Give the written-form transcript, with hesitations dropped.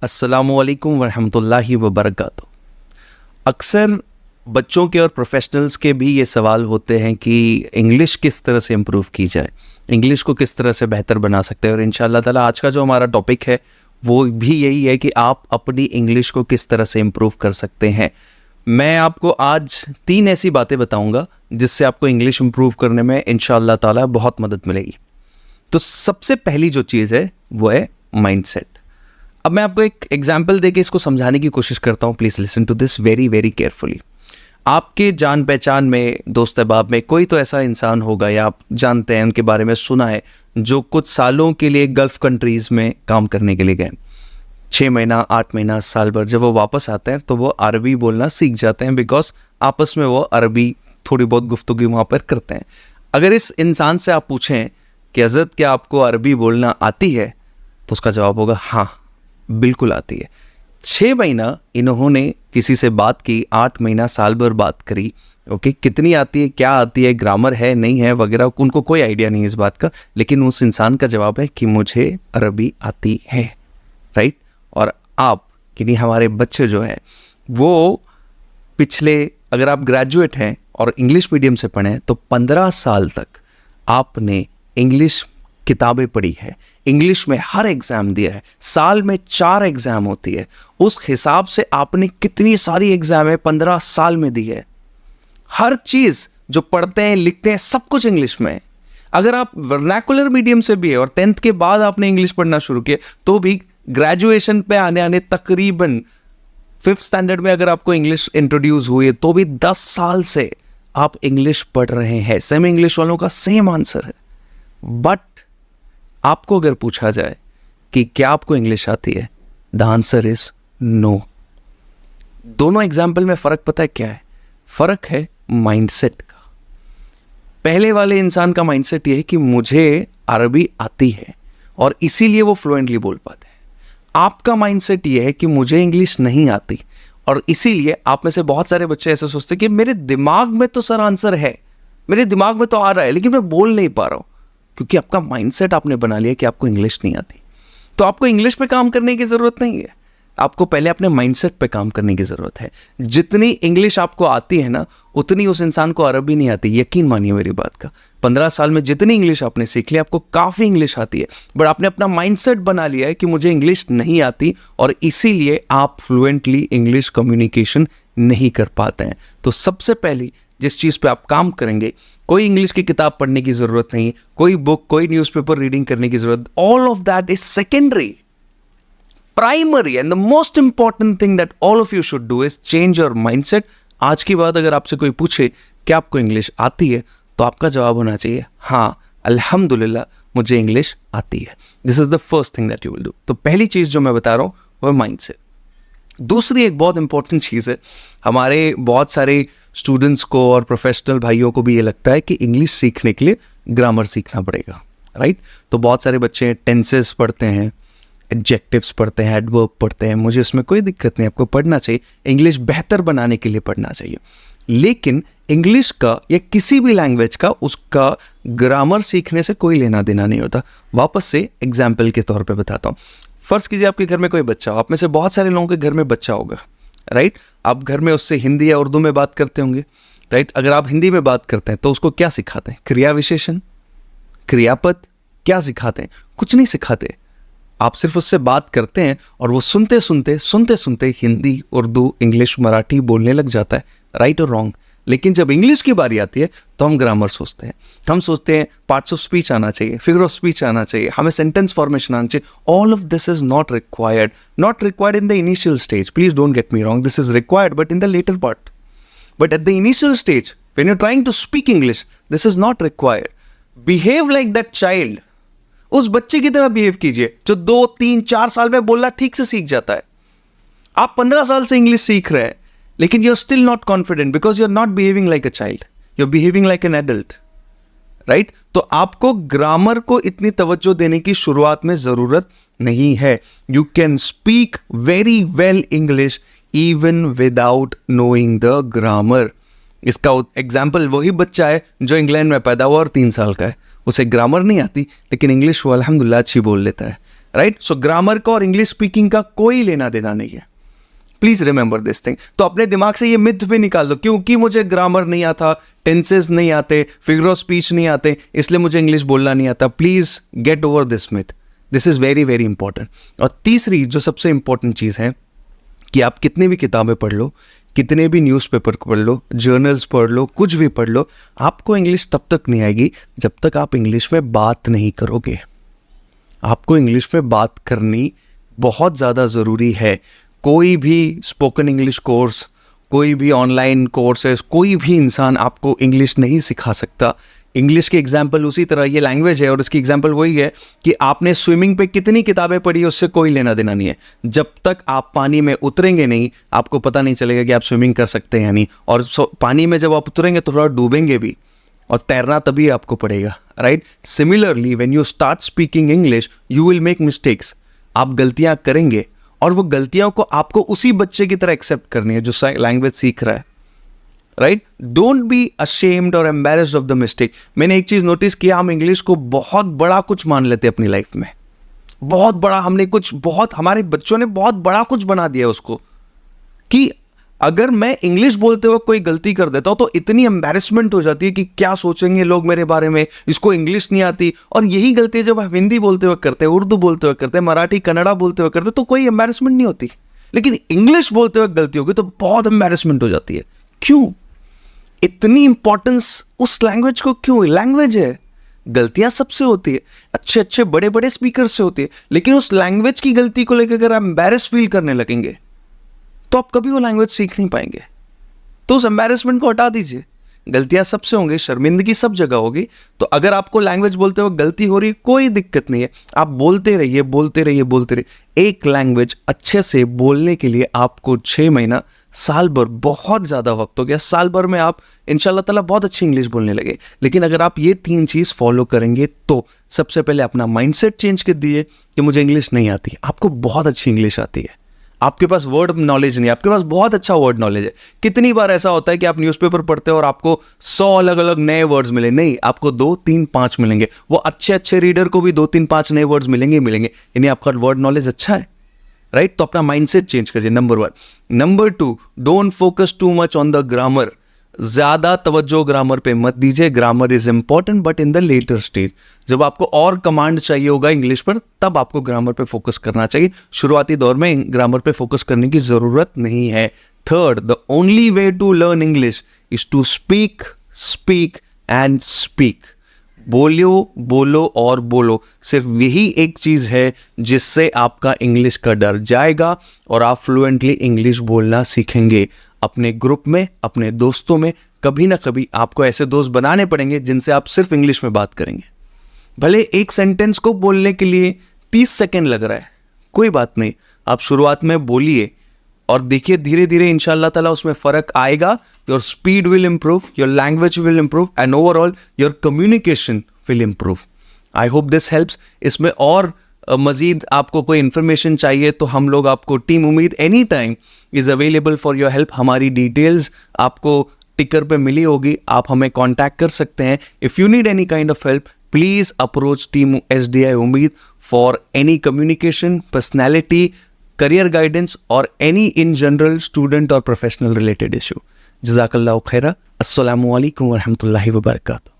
अस्सलामुअलैकुम वरहमतुल्लाहि वबरकातुहू। अक्सर बच्चों के और प्रोफेशनल्स के भी ये सवाल होते हैं कि इंग्लिश किस तरह से इम्प्रूव की जाए, इंग्लिश को किस तरह से बेहतर बना सकते हैं। और इंशाअल्लाह ताला आज का जो हमारा टॉपिक है वो भी यही है कि आप अपनी इंग्लिश को किस तरह से इम्प्रूव कर सकते हैं। मैं आपको आज 3 ऐसी बातें बताऊंगा जिससे आपको इंग्लिश इम्प्रूव करने में इंशाअल्लाह ताला बहुत मदद मिलेगी। तो सबसे पहली जो चीज़ है वो है माइंडसेट। अब मैं आपको एक एग्जाम्पल देके इसको समझाने की कोशिश करता हूँ। Please listen to this very very carefully. आपके जान पहचान में, दोस्त अहबाब में कोई तो ऐसा इंसान होगा या आप जानते हैं, उनके बारे में सुना है, जो कुछ सालों के लिए गल्फ़ कंट्रीज़ में काम करने के लिए गए। 6 महीना, 8 महीना, साल भर जब वो वापस आते हैं तो वो अरबी बोलना सीख जाते हैं, बिकॉज आपस में वो अरबी थोड़ी बहुत गुफ्तगू वहाँ पर करते हैं। अगर इस इंसान से आप पूछें कि हज़रत क्या आपको अरबी बोलना आती है, तो उसका जवाब होगा हाँ बिल्कुल आती है। 6 महीना इन्होंने किसी से बात की, 8 महीना, साल भर बात करी। ओके, कितनी आती है, क्या आती है, ग्रामर है नहीं है वगैरह, उनको कोई आइडिया नहीं है इस बात का, लेकिन उस इंसान का जवाब है कि मुझे अरबी आती है। राइट। और आप यानी हमारे बच्चे जो है वो पिछले, अगर आप ग्रेजुएट हैं और इंग्लिश मीडियम से पढ़े हैं तो 15 साल तक आपने इंग्लिश किताबें पढ़ी है, इंग्लिश में हर एग्ज़ाम दिया है, साल में 4 एग्ज़ाम होती है, उस हिसाब से आपने कितनी सारी एग्ज़ाम है 15 साल में दी है। हर चीज़ जो पढ़ते हैं, लिखते हैं, सब कुछ इंग्लिश में है। अगर आप वर्नाकुलर मीडियम से भी है और 10th के बाद आपने इंग्लिश पढ़ना शुरू किया तो भी ग्रेजुएशन पे आने तकरीबन 5th स्टैंडर्ड में अगर आपको इंग्लिश इंट्रोड्यूस हुई है तो भी 10 साल से आप इंग्लिश पढ़ रहे हैं। सेमी इंग्लिश वालों का सेम आंसर है। बट आपको अगर पूछा जाए कि क्या आपको इंग्लिश आती है, द आंसर इज नो। दोनों एग्जाम्पल में फ़र्क पता है क्या है? फ़र्क है माइंडसेट का। पहले वाले इंसान का माइंडसेट ये है कि मुझे अरबी आती है और इसीलिए वो फ्लुएंटली बोल पाते हैं। आपका माइंडसेट ये है कि मुझे इंग्लिश नहीं आती और इसीलिए आप में से बहुत सारे बच्चे ऐसे सोचते हैं कि मेरे दिमाग में तो सर आंसर है, मेरे दिमाग में तो आ रहा है, लेकिन मैं बोल नहीं पा रहा हूँ, क्योंकि आपका माइंडसेट आपने बना लिया कि आपको इंग्लिश नहीं आती। तो आपको इंग्लिश पे काम करने की ज़रूरत नहीं है, आपको पहले अपने माइंडसेट पे काम करने की ज़रूरत है। जितनी इंग्लिश आपको आती है ना, उतनी उस इंसान को अरबी नहीं आती। यकीन मानिए मेरी बात का। 15 साल में जितनी इंग्लिश आपने सीख ली, आपको काफ़ी इंग्लिश आती है, बट आपने अपना माइंडसेट बना लिया है कि मुझे इंग्लिश नहीं आती और इसीलिए आप फ्लुएंटली इंग्लिश कम्युनिकेशन नहीं कर पाते हैं। तो सबसे पहली जिस चीज़ पे आप काम करेंगे, कोई इंग्लिश की किताब पढ़ने की ज़रूरत नहीं, कोई बुक, कोई न्यूज़पेपर रीडिंग करने की ज़रूरत, all of that is secondary. Primary and the most important thing that all of you should do is change your mindset. आज की बात अगर आपसे कोई पूछे कि आपको इंग्लिश आती है, तो आपका जवाब होना चाहिए हाँ अल्हम्दुलिल्लाह मुझे इंग्लिश आती है। This is the first thing that you will do. तो पहली चीज़ जो मैं बता रहा हूँ वो है माइंडसेट। दूसरी एक बहुत इंपॉर्टेंट चीज़ है, हमारे बहुत सारे स्टूडेंट्स को और प्रोफेशनल भाइयों को भी ये लगता है कि इंग्लिश सीखने के लिए ग्रामर सीखना पड़ेगा। राइट। तो बहुत सारे बच्चे टेंसेस पढ़ते हैं, एडजेक्टिव्स पढ़ते हैं, एडवर्ब पढ़ते हैं। मुझे इसमें कोई दिक्कत नहीं, आपको पढ़ना चाहिए, इंग्लिश बेहतर बनाने के लिए पढ़ना चाहिए। लेकिन इंग्लिश का या किसी भी लैंग्वेज का, उसका ग्रामर सीखने से कोई लेना देना नहीं होता। वापस से एग्जाम्पल के तौर पे बताता हूँ। फ़र्ज़ कीजिए आपके घर में कोई बच्चा हो, आप में से बहुत सारे लोगों के घर में बच्चा होगा। राइट। आप घर में उससे हिंदी या उर्दू में बात करते होंगे। राइट। अगर आप हिंदी में बात करते हैं तो उसको क्या सिखाते हैं? क्रिया विशेषण, क्रियापद, क्या सिखाते हैं? कुछ नहीं सिखाते। आप सिर्फ उससे बात करते हैं और वो सुनते सुनते हिंदी, उर्दू, इंग्लिश, मराठी बोलने लग जाता है। राइट और रॉन्ग। लेकिन जब इंग्लिश की बारी आती है तो हम ग्रामर सोचते हैं, हम सोचते हैं पार्ट्स ऑफ स्पीच आना चाहिए, फिगर ऑफ स्पीच आना चाहिए, हमें सेंटेंस फॉर्मेशन आना चाहिए। All of this is not required in the initial stage. Please don't get me wrong, this is required but in the later part. But at the initial stage when you are trying to speak English, this is not required. Behave like that child. उस बच्चे की तरह behave कीजिए जो 2, 3, 4 साल में बोलना ठीक से सीख जाता है। आप 15 साल से इंग्लिश सीख रहे हैं लेकिन you are still not confident because you are not behaving like a child, you are behaving like an adult. Right. तो आपको ग्रामर को इतनी तवज्जो देने की शुरुआत में जरूरत नहीं है। You can speak very well English even without knowing the grammar. इसका एग्जाम्पल वही बच्चा है जो इंग्लैंड में पैदा हुआ और 3 साल का है, उसे ग्रामर नहीं आती लेकिन इंग्लिश वो अल्हम्दुलिल्लाह अच्छी बोल लेता है। राइट? सो ग्रामर का और इंग्लिश स्पीकिंग का कोई लेना देना नहीं है। Please remember this thing. तो अपने दिमाग से ये मिथ भी निकाल दो, क्योंकि मुझे ग्रामर नहीं आता, टेंसेस नहीं आते, फिगर ऑफ स्पीच नहीं आते, इसलिए मुझे इंग्लिश बोलना नहीं आता। Please get over this myth. This is very very important. और तीसरी जो सबसे इंपॉर्टेंट चीज है कि आप कितनी भी किताबें पढ़ लो, कितने भी न्यूज़पेपर पढ़ लो, जर्नल्स पढ़ लो, कुछ भी पढ़ लो, आपको इंग्लिश तब तक नहीं आएगी जब तक आप इंग्लिश में बात नहीं करोगे। आपको इंग्लिश में बात करनी बहुत ज़्यादा ज़रूरी है। कोई भी स्पोकन इंग्लिश कोर्स, कोई भी ऑनलाइन कोर्सेस, कोई भी इंसान आपको इंग्लिश नहीं सिखा सकता। इंग्लिश की एग्जाम्पल उसी तरह, ये लैंग्वेज है और इसकी एग्जाम्पल वही है कि आपने स्विमिंग पे कितनी किताबें पढ़ी है, उससे कोई लेना देना नहीं है। जब तक आप पानी में उतरेंगे नहीं, आपको पता नहीं चलेगा कि आप स्विमिंग कर सकते हैं या नहीं। और पानी में जब आप उतरेंगे तो थोड़ा डूबेंगे भी, और तैरना तभी आपको पड़ेगा, right? Similarly when you start speaking English you will make mistakes. आप गलतियां करेंगे और वो गलतियों को आपको उसी बच्चे की तरह एक्सेप्ट करनी है जो लैंग्वेज सीख रहा है, राइट? डोंट बी अशेम्ड और एम्बैरेस्ड ऑफ द मिस्टेक। मैंने एक चीज नोटिस किया, हम इंग्लिश को बहुत बड़ा कुछ मान लेते हैं अपनी लाइफ में, बहुत बड़ा। हमने कुछ बहुत, हमारे बच्चों ने बहुत बड़ा कुछ बना दिया उसको, कि अगर मैं इंग्लिश बोलते हुए कोई गलती कर देता हूं तो इतनी एम्बैरेसमेंट हो जाती है कि क्या सोचेंगे लोग मेरे बारे में, इसको इंग्लिश नहीं आती। और यही गलती जब हम हिंदी बोलते हुए करते हैं, उर्दू बोलते हुए करते हैं, मराठी कन्नड़ा बोलते हुए करते हैं, तो कोई एम्बैरेसमेंट नहीं होती। लेकिन इंग्लिश बोलते हुए गलती होगी तो बहुत एम्बैरेसमेंट हो जाती है। क्यों? इतनी इंपॉर्टेंस उस लैंग्वेज को क्यों? लैंग्वेज है, गलतियां सबसे होती है, अच्छे अच्छे बड़े बड़े स्पीकर से होती है, लेकिन उस लैंग्वेज की गलती को लेकर अगर आप एम्बैरेस फील करने लगेंगे तो आप कभी वो लैंग्वेज सीख नहीं पाएंगे। तो उस एम्बैरेसमेंट को हटा दीजिए। गलतियां सबसे होंगी, शर्मिंदगी सब जगह होगी। तो अगर आपको लैंग्वेज बोलते हुए गलती हो रही, कोई दिक्कत नहीं है, आप बोलते रहिए, बोलते रहिए, बोलते रहिए। एक लैंग्वेज अच्छे से बोलने के लिए आपको 6 महीना, साल भर, बहुत ज़्यादा वक्त हो गया। साल भर में आप इंशाल्लाह ताला बहुत अच्छी इंग्लिश बोलने लगे। लेकिन अगर आप ये 3 चीज़ फॉलो करेंगे तो सबसे पहले अपना माइंडसेट चेंज कर दिए कि मुझे इंग्लिश नहीं आती। आपको बहुत अच्छी इंग्लिश आती है, आपके पास वर्ड नॉलेज नहीं है, आपके पास बहुत अच्छा वर्ड नॉलेज है। कितनी बार ऐसा होता है कि आप न्यूज़पेपर पढ़ते हो और आपको 100 अलग अलग नए वर्ड्स मिले? नहीं, आपको 2, 3, 5 मिलेंगे। वो अच्छे अच्छे रीडर को भी 2, 3, 5 नए वर्ड्स मिलेंगे मिलेंगे। यानी आपका वर्ड नॉलेज अच्छा है, राइट? तो अपना माइंडसेट चेंज करिए, number 1। Number 2, don't focus too much on the grammar. ज्यादा तवज्जो ग्रामर पे मत दीजिए। Grammar is important but in the later stage, जब आपको और कमांड चाहिए होगा इंग्लिश पर, तब आपको ग्रामर पे फोकस करना चाहिए। शुरुआती दौर में ग्रामर पे फोकस करने की जरूरत नहीं है। Third, the only way to learn English is to speak, speak and speak. बोलो, बोलो और बोलो। सिर्फ यही एक चीज है जिससे आपका इंग्लिश का डर जाएगा और आप फ्लुएंटली इंग्लिश बोलना सीखेंगे। अपने ग्रुप में, अपने दोस्तों में कभी ना कभी आपको ऐसे दोस्त बनाने पड़ेंगे जिनसे आप सिर्फ इंग्लिश में बात करेंगे। भले एक सेंटेंस को बोलने के लिए 30 सेकेंड लग रहा है, कोई बात नहीं, आप शुरुआत में बोलिए और देखिए धीरे धीरे इंशाल्लाह ताला उसमें फर्क आएगा। Your speed will improve, your language will improve and overall your communication will improve. I hope this helps. इसमें और मजीद आपको कोई इन्फॉर्मेशन चाहिए तो हम लोग आपको, टीम उम्मीद any time is available for your help. हमारी डिटेल्स आपको टिकर पे मिली होगी, आप हमें कांटेक्ट कर सकते हैं। If you need any kind of help please approach team SDI उम्मीद for any communication, personality, career guidance और एनी इन जनरल स्टूडेंट और प्रोफेशनल रिलेटेड इशू। जज़ाकल्लाहु खैरा। अस्सलामु अलैकुम वरहमतुल्लाहि वबरकातुहू।